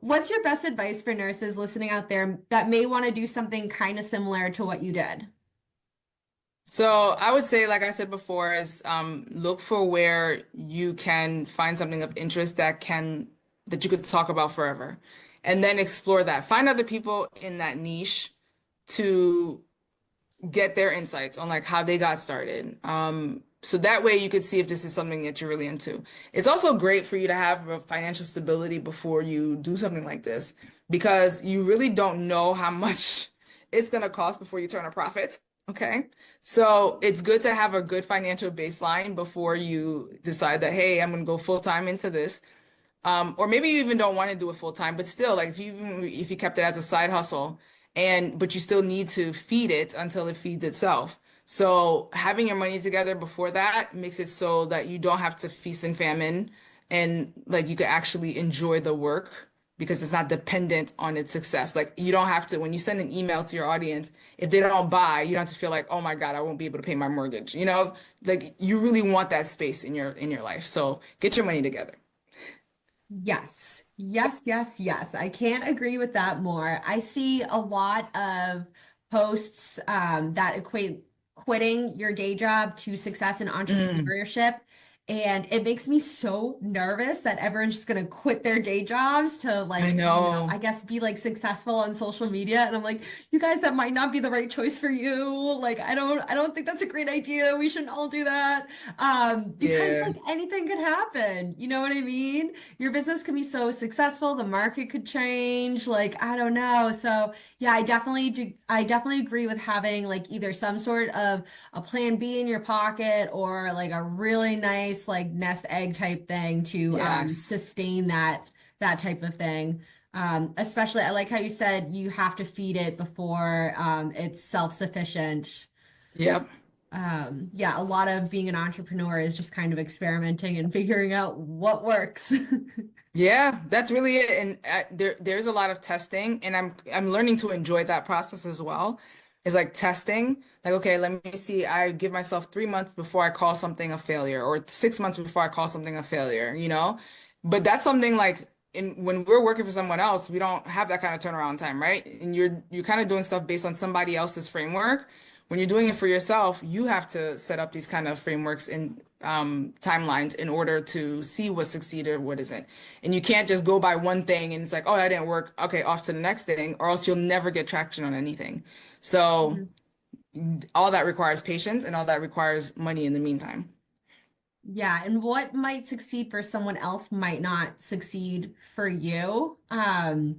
what's your best advice for nurses listening out there that may want to do something kind of similar to what you did? So I would say, like I said before, is look for where you can find something of interest that you could talk about forever, and then explore that. Find other people in that niche to get their insights on like how they got started. So that way you could see if this is something that you're really into. It's also great for you to have a financial stability before you do something like this because you really don't know how much it's going to cost before you turn a profit. Okay. So it's good to have a good financial baseline before you decide that, hey, I'm going to go full time into this. Or maybe you even don't want to do it full time, but still, like if you kept it as a side hustle but you still need to feed it until it feeds itself. So having your money together before that makes it so that you don't have to feast and famine and like you could actually enjoy the work because it's not dependent on its success. Like you don't have to, when you send an email to your audience, if they don't buy, you don't have to feel like, oh my God, I won't be able to pay my mortgage. Like you really want that space in your life. So get your money together. Yes, yes, yes, yes. I can't agree with that more. I see a lot of posts that equate quitting your day job to success in Mm, entrepreneurship. And it makes me so nervous that everyone's just going to quit their day jobs to I I know. guess be like successful on social media. And I'm like, you guys, that might not be the right choice for you. Like, I don't think that's a great idea. We shouldn't all do that. Because Yeah. like anything could happen. You know what I mean? Your business could be so successful, the market could change, like I don't know. So, yeah, I definitely agree with having like either some sort of a plan B in your pocket or like a really nice like nest egg type thing to Yes. sustain that type of thing. Especially I like how you said you have to feed it before it's self-sufficient. Yep. Yeah, a lot of being an entrepreneur is just kind of experimenting and figuring out what works. Yeah, that's really it. And there's a lot of testing, and I'm learning to enjoy that process as well. It's like testing, like okay, let me see. I give myself 3 months before I call something a failure, or 6 months before I call something a failure. But that's something like in when we're working for someone else, we don't have that kind of turnaround time, right? And you're kind of doing stuff based on somebody else's framework. When you're doing it for yourself, you have to set up these kind of frameworks and timelines in order to see what succeeded or what isn't. And you can't just go by one thing and it's like, oh, that didn't work. Okay, off to the next thing, or else you'll never get traction on anything. So Mhm. all that requires patience and all that requires money in the meantime. Yeah, and what might succeed for someone else might not succeed for you. Hmm.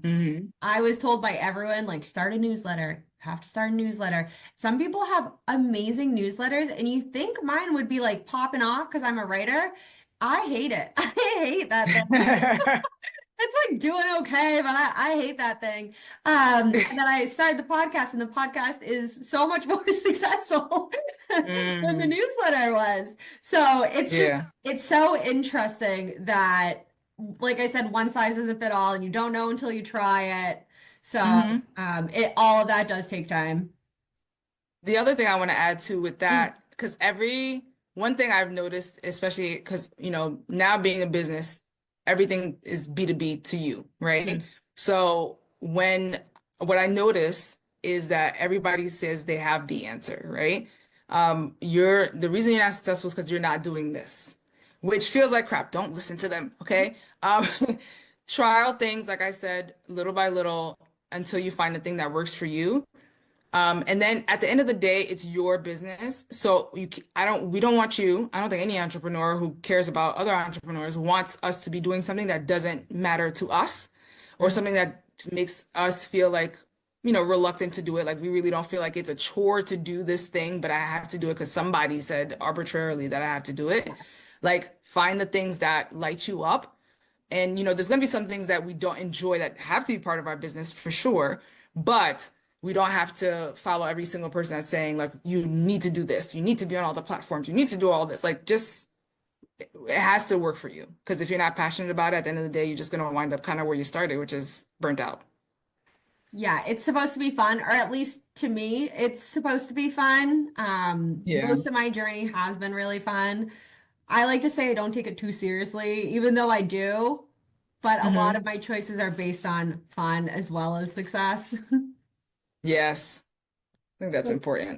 I was told by everyone, like, start a newsletter. You have to start a newsletter. Some people have amazing newsletters, and you think mine would be like popping off because I'm a writer. I hate it. I hate that thing. It's like doing okay, but I hate that thing. And then I started the podcast, and the podcast is so much more successful than the Hmm. newsletter was. So Yeah. it's so interesting that, like I said, one size doesn't fit all, and you don't know until you try it. So, Hmm. all of that does take time. The other thing I want to add too with Mm, that, because every one thing I've noticed, especially because, now being a business, everything is B2B to you, right? mm, So what I notice is that everybody says they have the answer, right? The reason you're not successful is because you're not doing this, which feels like crap. Don't listen to them, okay? Trial things, like I said, little by little until you find the thing that works for you. And then at the end of the day, it's your business. So we don't want you, I don't think any entrepreneur who cares about other entrepreneurs wants us to be doing something that doesn't matter to us or mm. something that makes us feel like, reluctant to do it. Like we really don't feel like it's a chore to do this thing, but I have to do it because somebody said arbitrarily that I have to do it. Yes. Like find the things that light you up. And, there's going to be some things that we don't enjoy that have to be part of our business for sure. But we don't have to follow every single person that's saying, like, you need to do this. You need to be on all the platforms. You need to do all this. Like, just, it has to work for you. Because if you're not passionate about it, at the end of the day, you're just going to wind up kind of where you started, which is burnt out. Yeah, it's supposed to be fun, or at least to me, it's supposed to be fun. Yeah. Most of my journey has been really fun. I like to say I don't take it too seriously, even though I do. but a lot of Hmm. my choices are based on fun as well as success. Yes, I think that's important.